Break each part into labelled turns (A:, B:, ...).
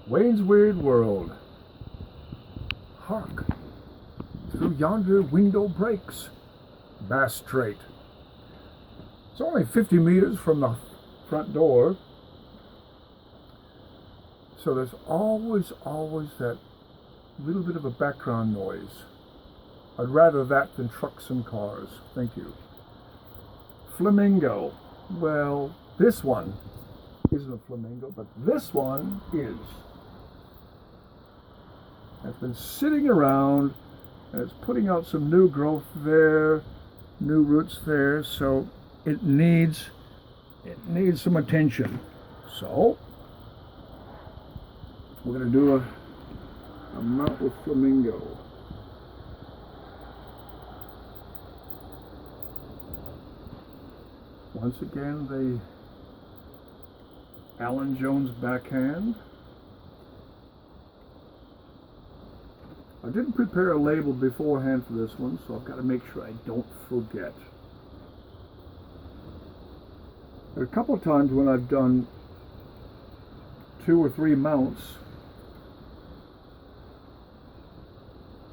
A: Wayne's Weird World. Hark! Through yonder window breaks. Bass Strait. It's only 50 meters from the front door. So there's always that little bit of a background noise. I'd rather that than trucks and cars. Thank you. Flamingo. Well, this one isn't a flamingo, but this one is. It's been sitting around and it's putting out some new growth there, new roots there, so it needs some attention. So we're going to do a mount with flamingo. Once again, the Alan Jones backhand. I didn't prepare a label beforehand for this one, so I've got to make sure I don't forget. There are a couple of times when I've done 2 or 3 mounts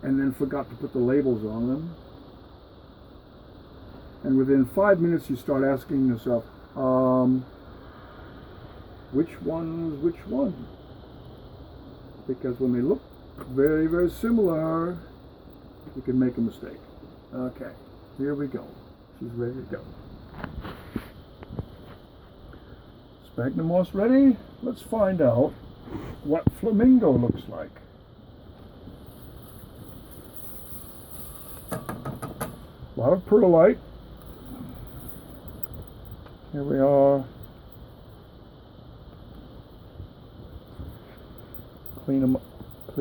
A: and then forgot to put the labels on them. And within 5 minutes you start asking yourself, which one is which one? Because when they look very, very similar, you can make a mistake. Okay, here we go. She's ready to go. Sphagnum moss ready? Let's find out what flamingo looks like. A lot of perlite. Here we are. Clean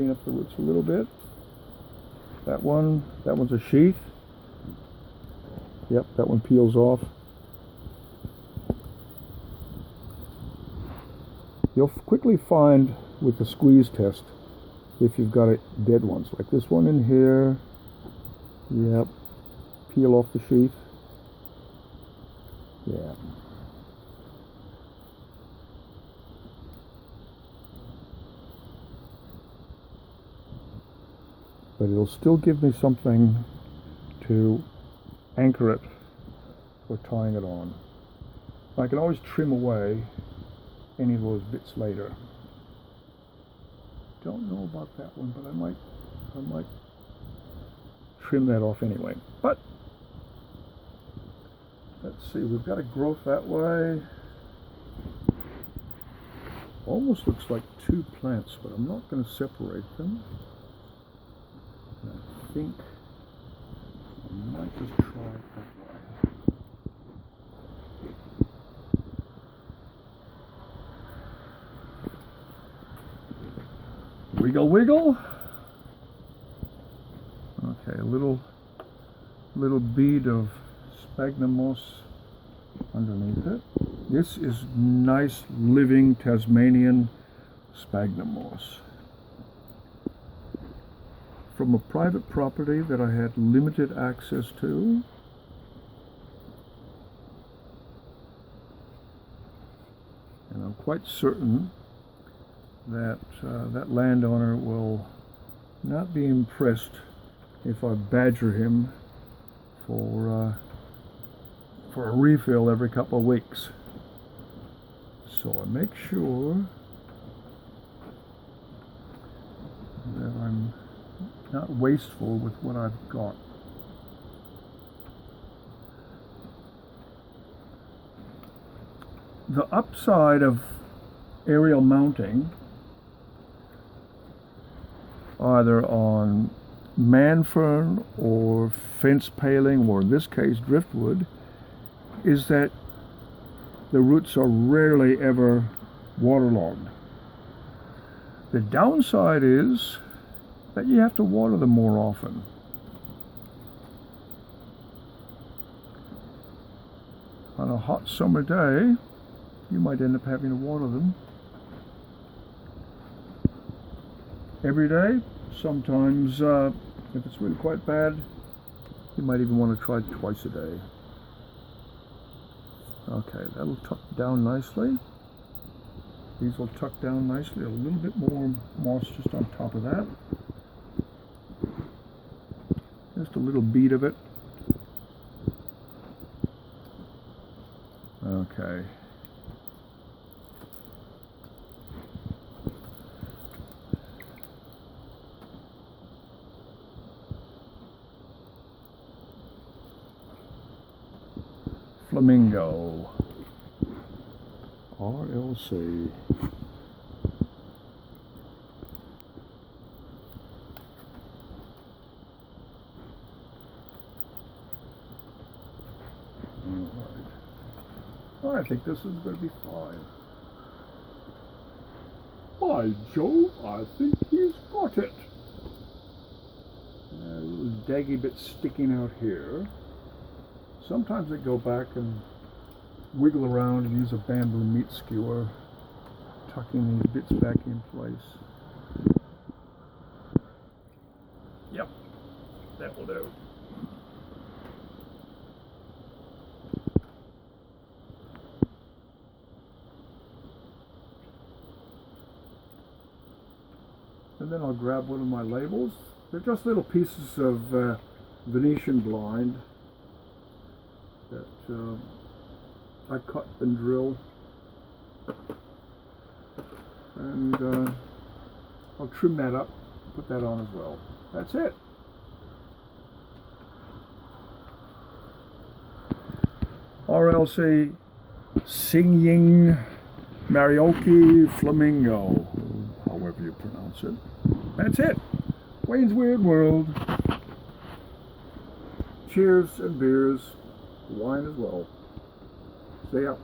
A: up the roots a little bit. That one's a sheath. Yep, that one peels off. You'll quickly find with the squeeze test if you've got dead ones, like this one in here. Yep, peel off the sheath. Yeah. But it'll still give me something to anchor it for tying it on. I can always trim away any of those bits later. Don't know about that one, but I might trim that off anyway. But let's see, we've got a growth that way. Almost looks like 2 plants, but I'm not going to separate them. I think I might just try it that way. Wiggle, wiggle. Okay, a little bead of sphagnum moss underneath it. This is nice living Tasmanian sphagnum moss. From a private property that I had limited access to. And I'm quite certain that that landowner will not be impressed if I badger him for a refill every couple of weeks. So I make sure that I'm not wasteful with what I've got. The upside of aerial mounting, either on manfern or fence paling, or in this case driftwood, is that the roots are rarely ever waterlogged. The downside is that you have to water them more often. On a hot summer day, you might end up having to water them every day. Sometimes, if it's really quite bad, you might even want to try it twice a day. Okay, that'll tuck down nicely. These will tuck down nicely. A little bit more moss just on top of that. Just a little bead of it. Okay. Flamingo. RLC. Alright. I think this is going to be fine. By Jove, I think he's got it. A little daggy bit sticking out here. Sometimes I go back and wiggle around and use a bamboo meat skewer, tucking these bits back in place. Yep, that will do. And then I'll grab one of my labels. They're just little pieces of Venetian blind that I cut and drill, and I'll trim that up, put that on as well. That's it. RLC Hsinying Mariaoki Flamingo, however you pronounce it. That's it. Wayne's Weird World. Cheers and beers, wine as well. See ya.